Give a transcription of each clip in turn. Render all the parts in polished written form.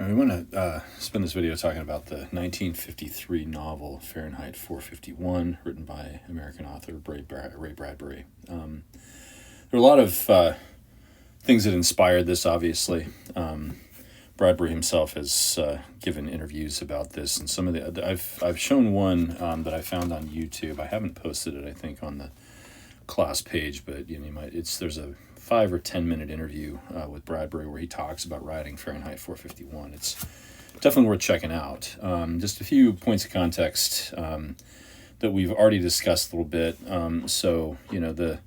We want to spend this video talking about the 1953 novel Fahrenheit 451, written by American author Ray Bradbury. There are a lot of things that inspired this, obviously. Bradbury himself has given interviews about this, and some of the I've shown one that I found on YouTube. I haven't posted it, I think, on the class page, but you might. There's a 5 or 10 minute interview with Bradbury where he talks about writing Fahrenheit 451. It's definitely worth checking out. Just a few points of context that we've already discussed a little bit. The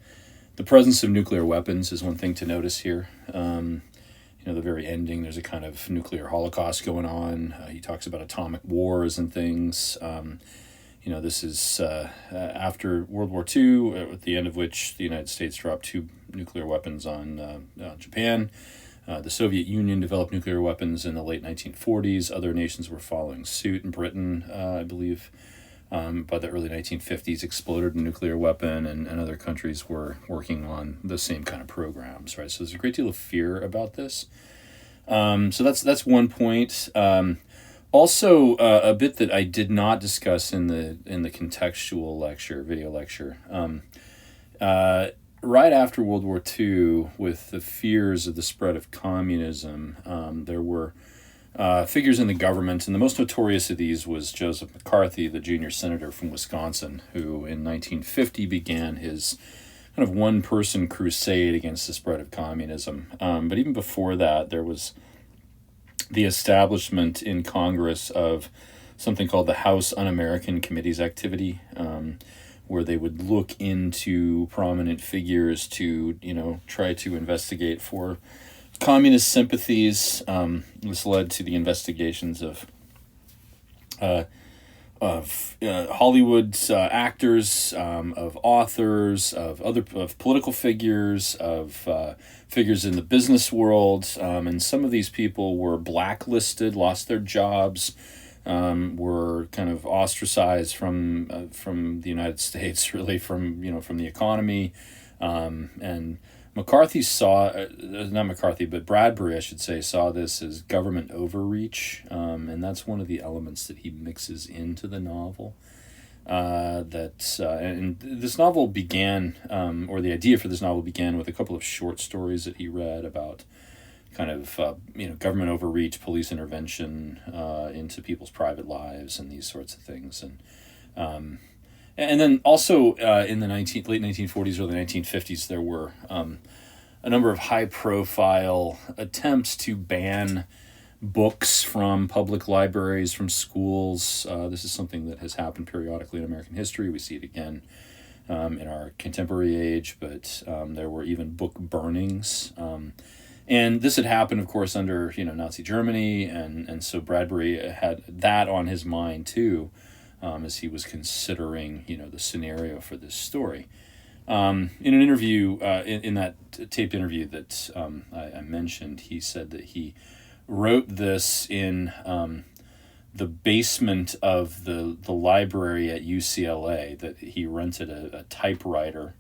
presence of nuclear weapons is one thing to notice here. The very ending, there's a kind of nuclear holocaust going on. He talks about atomic wars and things. This is after World War II, at the end of which the United States dropped 2 nuclear weapons on Japan. The Soviet Union developed nuclear weapons in the late 1940s. Other nations were following suit. In Britain, I believe, by the early 1950s, exploded a nuclear weapon, and other countries were working on the same kind of programs, right? So there's a great deal of fear about this. So that's one point. Also, a bit that I did not discuss in the contextual video lecture. Right after World War II, with the fears of the spread of communism, there were figures in the government, and the most notorious of these was Joseph McCarthy, the junior senator from Wisconsin, who in 1950 began his kind of one-person crusade against the spread of communism. But even before that, there was the establishment in Congress of something called the House Un-American Committee's activity, where they would look into prominent figures to, try to investigate for communist sympathies. This led to the investigations of Hollywood's actors, of authors, of political figures, of figures in the business world, and some of these people were blacklisted, lost their jobs, were kind of ostracized from the United States, really from the economy, and McCarthy but Bradbury, I should say, saw this as government overreach, and that's one of the elements that he mixes into the novel. And this novel began, or the idea for this novel began with a couple of short stories that he read about kind of, government overreach, police intervention into people's private lives and these sorts of things. And then also in the late 1940s, early 1950s, there were a number of high-profile attempts to ban books from public libraries, from schools. This is something that has happened periodically in American history. We see it again in our contemporary age, but there were even book burnings. And this had happened, of course, under Nazi Germany, and so Bradbury had that on his mind too, as he was considering the scenario for this story. In an interview, in that taped interview that I mentioned, he said that he wrote this in the basement of the library at UCLA, that he rented a typewriter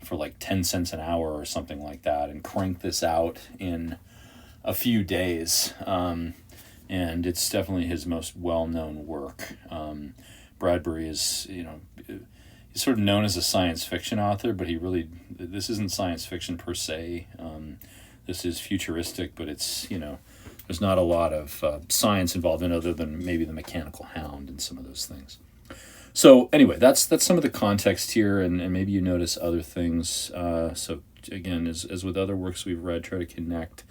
for like 10 cents an hour or something like that, and cranked this out in a few days. And it's definitely his most well-known work. Bradbury is, he's sort of known as a science fiction author, but this isn't science fiction per se. This is futuristic, but it's, there's not a lot of science involved in it, other than maybe the mechanical hound and some of those things. So anyway, that's some of the context here, and maybe you notice other things. So again, as with other works we've read, try to connect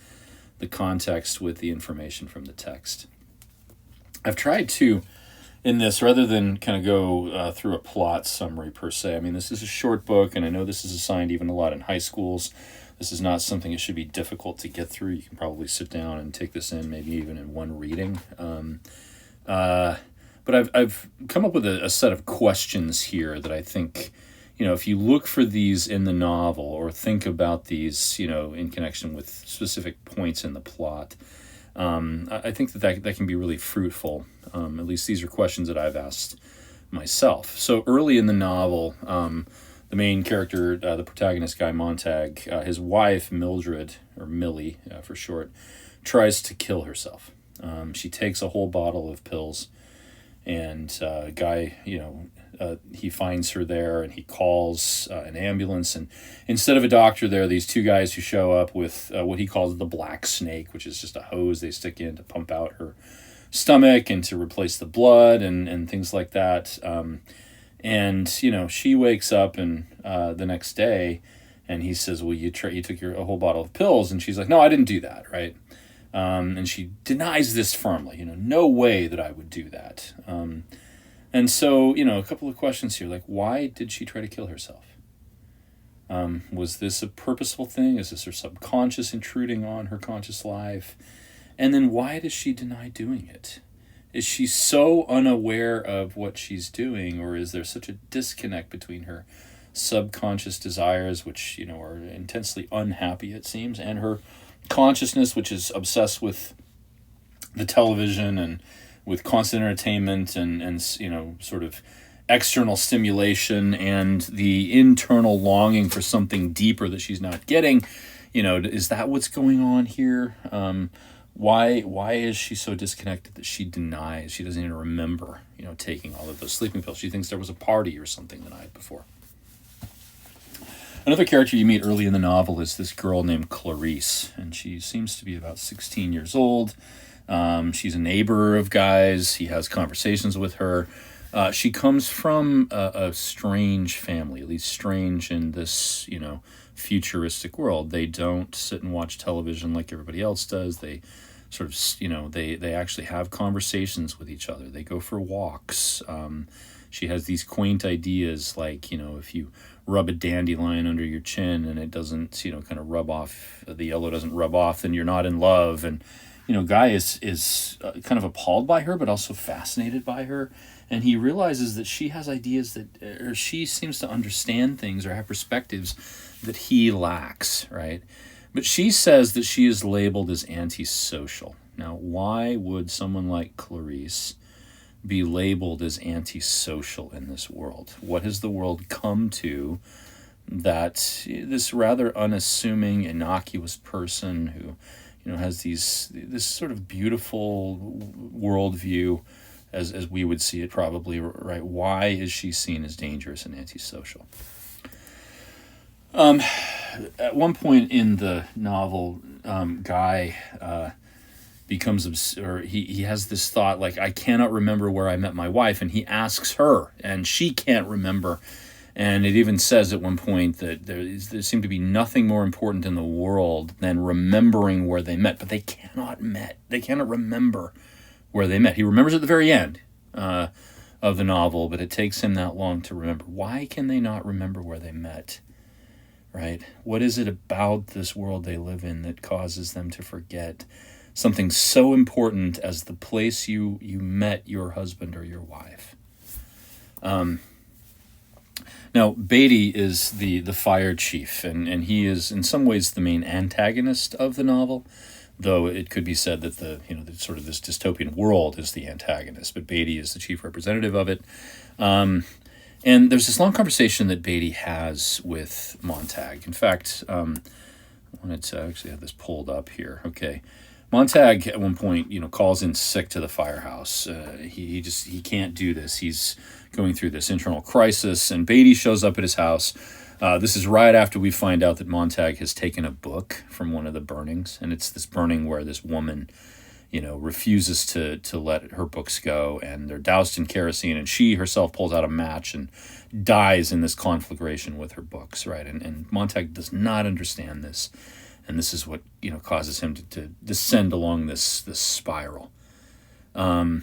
the context with the information from the text. I've tried to, in this, rather than kind of go through a plot summary per se, I mean, this is a short book, and I know this is assigned even a lot in high schools. This is not something that should be difficult to get through. You can probably sit down and take this in, maybe even in one reading. But I've come up with a set of questions here that I think, if you look for these in the novel, or think about these, in connection with specific points in the plot, I think that can be really fruitful. At least these are questions that I've asked myself. So early in the novel, the main character, the protagonist, Guy Montag, his wife, Mildred, or Millie for short, tries to kill herself. She takes a whole bottle of pills, and guy, he finds her there, and he calls an ambulance. And instead of a doctor there, these two guys who show up with what he calls the black snake, which is just a hose they stick in to pump out her stomach and to replace the blood and things like that. And she wakes up and the next day, and he says, well, you took a whole bottle of pills. And she's like, no, I didn't do that, right? And she denies this firmly, no way that I would do that. And so, a couple of questions here, like, why did she try to kill herself? Was this a purposeful thing? Is this her subconscious intruding on her conscious life? And then why does she deny doing it? Is she so unaware of what she's doing, or is there such a disconnect between her subconscious desires, which, are intensely unhappy, it seems, and her consciousness, which is obsessed with the television and with constant entertainment and sort of external stimulation and the internal longing for something deeper that she's not getting? Is that what's going on here? Why is she so disconnected that she denies? She doesn't even remember, taking all of those sleeping pills. She thinks there was a party or something the night before. Another character you meet early in the novel is this girl named Clarice, and she seems to be about 16 years old. She's a neighbor of Guy's. He has conversations with her. She comes from a strange family, at least strange in this, futuristic world. They don't sit and watch television like everybody else does. They sort of, they actually have conversations with each other. They go for walks. She has these quaint ideas like, if you rub a dandelion under your chin and it doesn't, kind of rub off, the yellow doesn't rub off, then you're not in love. And, Guy is kind of appalled by her, but also fascinated by her. And he realizes that she has ideas or she seems to understand things or have perspectives that he lacks, right? But she says that she is labeled as antisocial. Now, why would someone like Clarice be labeled as antisocial in this world? What has the world come to that this rather unassuming, innocuous person who, has this sort of beautiful worldview, as we would see it probably, right? Why is she seen as dangerous and antisocial? At one point in the novel, Guy becomes, he has this thought like, I cannot remember where I met my wife, and he asks her, and she can't remember. And it even says at one point that there seemed to be nothing more important in the world than remembering where they met, but they cannot remember where they met. He remembers at the very end of the novel, but it takes him that long to remember. Why can they not remember where they met? Right? What is it about this world they live in that causes them to forget something so important as the place you met your husband or your wife? Now, Beatty is the fire chief, and he is in some ways the main antagonist of the novel, though it could be said that the sort of this dystopian world is the antagonist, but Beatty is the chief representative of it. And there's this long conversation that Beatty has with Montag. In fact, I wanted to actually have this pulled up here. Okay. Montag at one point, calls in sick to the firehouse. He can't do this. He's going through this internal crisis, and Beatty shows up at his house. This is right after we find out that Montag has taken a book from one of the burnings, and it's this burning where this woman, refuses to let her books go, and they're doused in kerosene, and she herself pulls out a match and dies in this conflagration with her books, right? And Montag does not understand this. And this is what causes him to descend along this spiral. And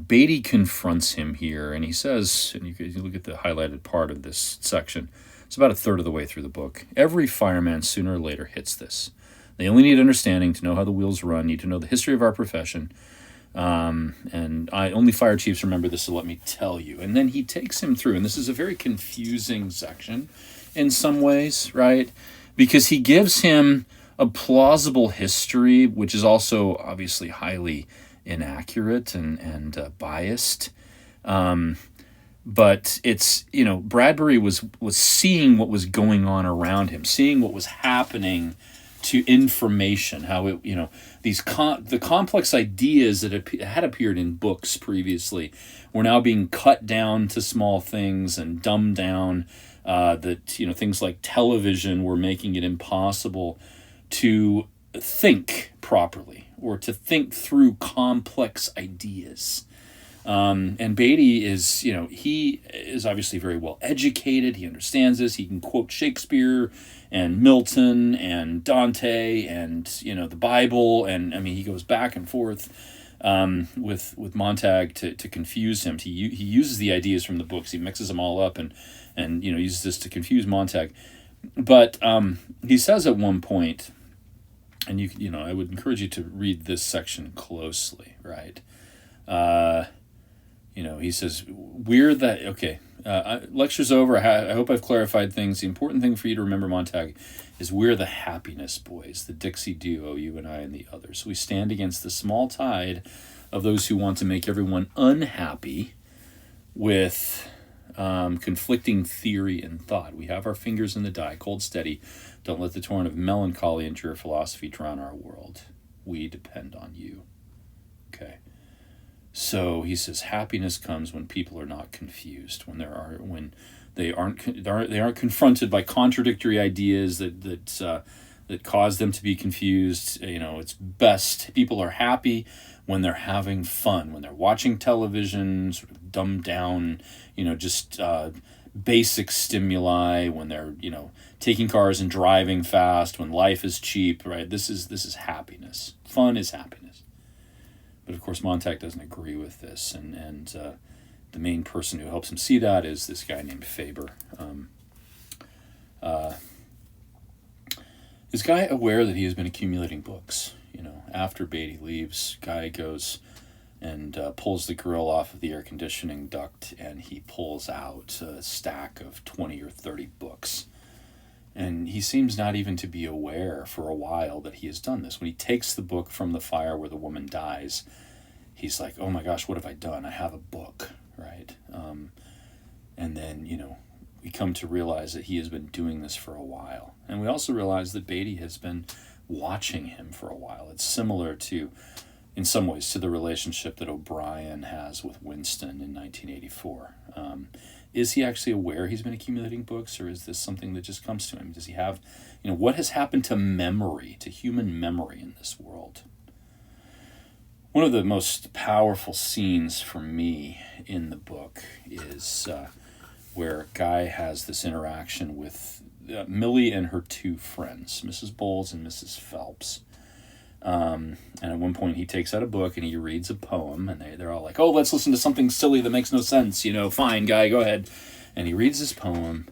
Beatty confronts him here, and he says, and you look at the highlighted part of this section, it's about a third of the way through the book. Every fireman sooner or later hits this. They only need understanding to know how the wheels run, need to know the history of our profession. And only fire chiefs remember this, so let me tell you. And then he takes him through, and this is a very confusing section in some ways, right? Because he gives him a plausible history, which is also obviously highly inaccurate and biased. But it's, Bradbury was seeing what was going on around him, seeing what was happening to information, how it, the complex ideas that had appeared in books previously were now being cut down to small things and dumbed down. That things like television were making it impossible to think properly or to think through complex ideas. And Beatty is, he is obviously very well educated. He understands this. He can quote Shakespeare and Milton and Dante and, the Bible. And I mean, he goes back and forth with Montag to confuse him. He uses the ideas from the books. He mixes them all up and uses this to confuse Montag. But he says at one point, and I would encourage you to read this section closely, right? He says, lecture's over. I hope I've clarified things. The important thing for you to remember, Montag, is we're the happiness boys, the Dixie duo, you and I and the others. We stand against the small tide of those who want to make everyone unhappy with conflicting theory and thought. We have our fingers in the die, cold steady. Don't let the torrent of melancholy and your philosophy drown our world. We depend on you. Okay. So he says happiness comes when people are not confused, when they aren't confronted by contradictory ideas that cause them to be confused. It's best people are happy when they're having fun, when they're watching television, sort of dumbed down, just basic stimuli, when they're taking cars and driving fast, when life is cheap, right? This is happiness. Fun is happiness. But of course, Montag doesn't agree with this, and the main person who helps him see that is this guy named Faber. Is Guy aware that he has been accumulating books? After Beatty leaves, Guy goes and pulls the grill off of the air conditioning duct, and he pulls out a stack of 20 or 30 books. And he seems not even to be aware for a while that he has done this. When he takes the book from the fire where the woman dies, he's like, oh my gosh, what have I done? I have a book, right? And then, we come to realize that he has been doing this for a while. And we also realize that Beatty has been watching him for a while. It's similar to, in some ways, to the relationship that O'Brien has with Winston in 1984. Is he actually aware he's been accumulating books, or is this something that just comes to him? Does he have, what has happened to memory, to human memory in this world? One of the most powerful scenes for me in the book is where Guy has this interaction with Millie and her two friends, Mrs. Bowles and Mrs. Phelps. And at one point he takes out a book and he reads a poem, and they're all like, oh, let's listen to something silly that makes no sense, fine, Guy, go ahead. And he reads this poem,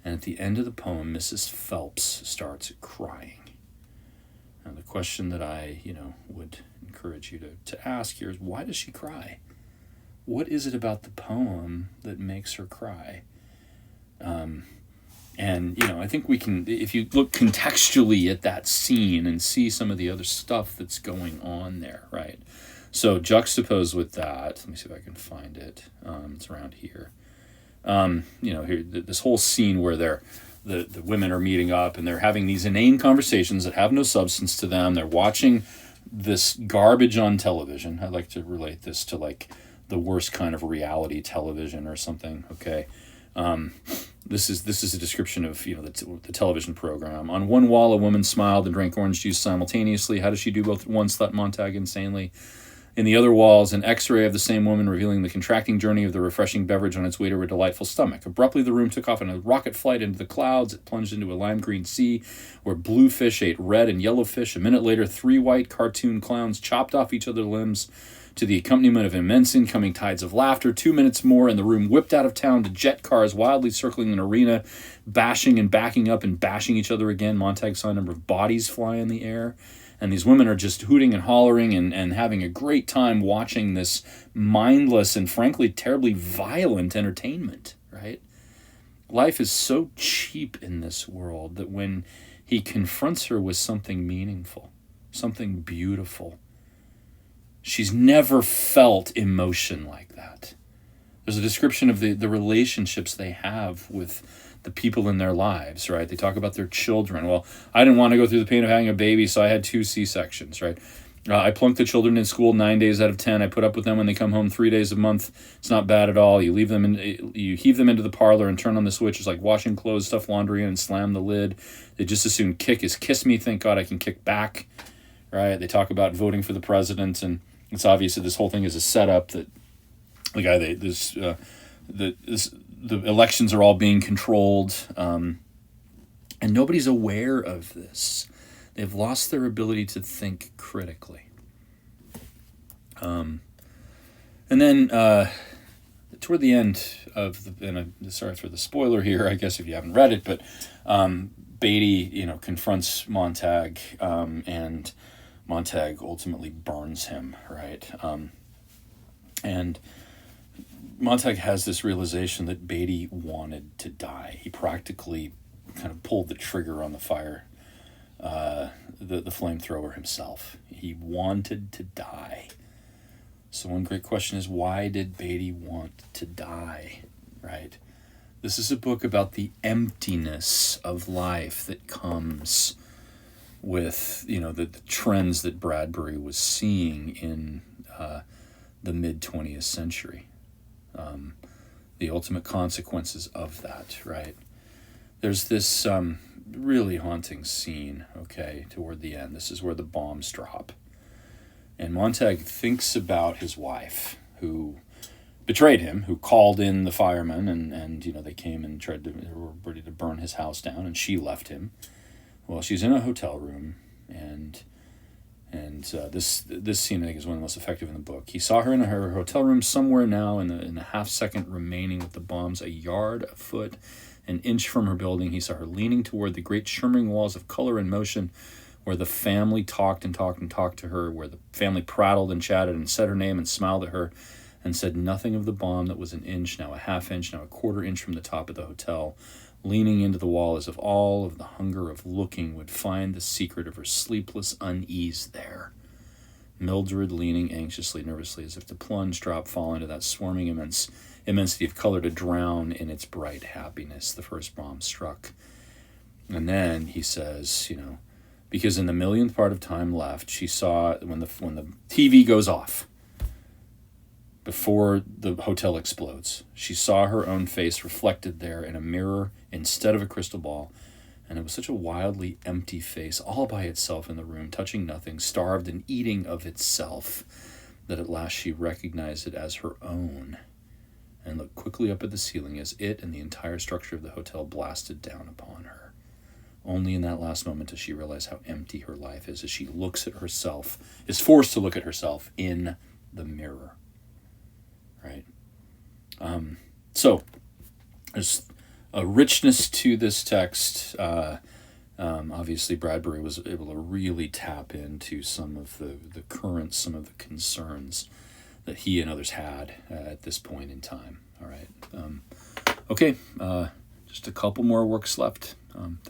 and at the end of the poem, Mrs. Phelps starts crying. Now the question that I, would encourage you to ask here is, why does she cry? What is it about the poem that makes her cry? And, I think we can, if you look contextually at that scene and see some of the other stuff that's going on there, right? So juxtaposed with that, let me see if I can find it. It's around here. Here, this whole scene where the women are meeting up and they're having these inane conversations that have no substance to them. They're watching this garbage on television. I like to relate this to like the worst kind of reality television or something. Okay. This is a description of the television program. On one wall, a woman smiled and drank orange juice simultaneously. How does she do both at once? Thought Montag insanely. In the other walls, an X-ray of the same woman revealing the contracting journey of the refreshing beverage on its way to her delightful stomach. Abruptly, the room took off in a rocket flight into the clouds. It plunged into a lime green sea where blue fish ate red and yellow fish. A minute later, 3 white cartoon clowns chopped off each other's limbs to the accompaniment of immense incoming tides of laughter. 2 minutes more, and the room whipped out of town to jet cars wildly circling an arena, bashing and backing up and bashing each other again. Montag saw a number of bodies fly in the air. And these women are just hooting and hollering and having a great time watching this mindless and frankly terribly violent entertainment, right? Life is so cheap in this world that when he confronts her with something meaningful, something beautiful, she's never felt emotion like that. There's a description of the relationships they have with the people in their lives, right? They talk about their children. Well, I didn't want to go through the pain of having a baby, so I had 2 C-sections, right? I plunked the children in school 9 days out of 10. I put up with them when they come home 3 days a month. It's not bad at all. You heave them into the parlor and turn on the switch. It's like washing clothes, stuff laundry in, and slam the lid. They just as soon kick as kiss me. Thank God I can kick back, right? They talk about voting for the president, and it's obvious that this whole thing is a setup. That the guy the elections are all being controlled, and nobody's aware of this. They've lost their ability to think critically. And then toward the end of sorry for the spoiler here, I guess if you haven't read it, but Beatty, confronts Montag, and Montag ultimately burns him, right? And Montag has this realization that Beatty wanted to die. He practically kind of pulled the trigger on the fire, the flamethrower himself. He wanted to die. So one great question is, why did Beatty want to die, right? This is a book about the emptiness of life that comes with, the trends that Bradbury was seeing in the mid-20th century. The ultimate consequences of that, right? There's this really haunting scene, okay, toward the end. This is where the bombs drop. And Montag thinks about his wife, who betrayed him, who called in the firemen, and they came and they were ready to burn his house down, and she left him. Well, she's in a hotel room, and this scene, I think, is one of the most effective in the book. He saw her in her hotel room somewhere now in the half second remaining with the bombs, a yard, a foot, an inch from her building. He saw her leaning toward the great shimmering walls of color and motion, where the family talked and talked and talked to her, where the family prattled and chatted and said her name and smiled at her and said nothing of the bomb that was an inch, now a half inch, now a quarter inch from the top of the hotel, leaning into the wall as if all of the hunger of looking would find the secret of her sleepless unease there. Mildred leaning anxiously, nervously, as if to plunge, drop, fall into that swarming immensity of color, to drown in its bright happiness. The first bomb struck. And then he says, because in the millionth part of time left, she saw when the TV goes off, before the hotel explodes, she saw her own face reflected there in a mirror instead of a crystal ball, and it was such a wildly empty face, all by itself in the room, touching nothing, starved and eating of itself, that at last she recognized it as her own, and looked quickly up at the ceiling as it and the entire structure of the hotel blasted down upon her. Only in that last moment does she realize how empty her life is, as she looks at herself, is forced to look at herself in the mirror. Right? So there's a richness to this text. Obviously, Bradbury was able to really tap into some of the currents, some of the concerns that he and others had at this point in time. All right. Okay. Just a couple more works left. Thanks.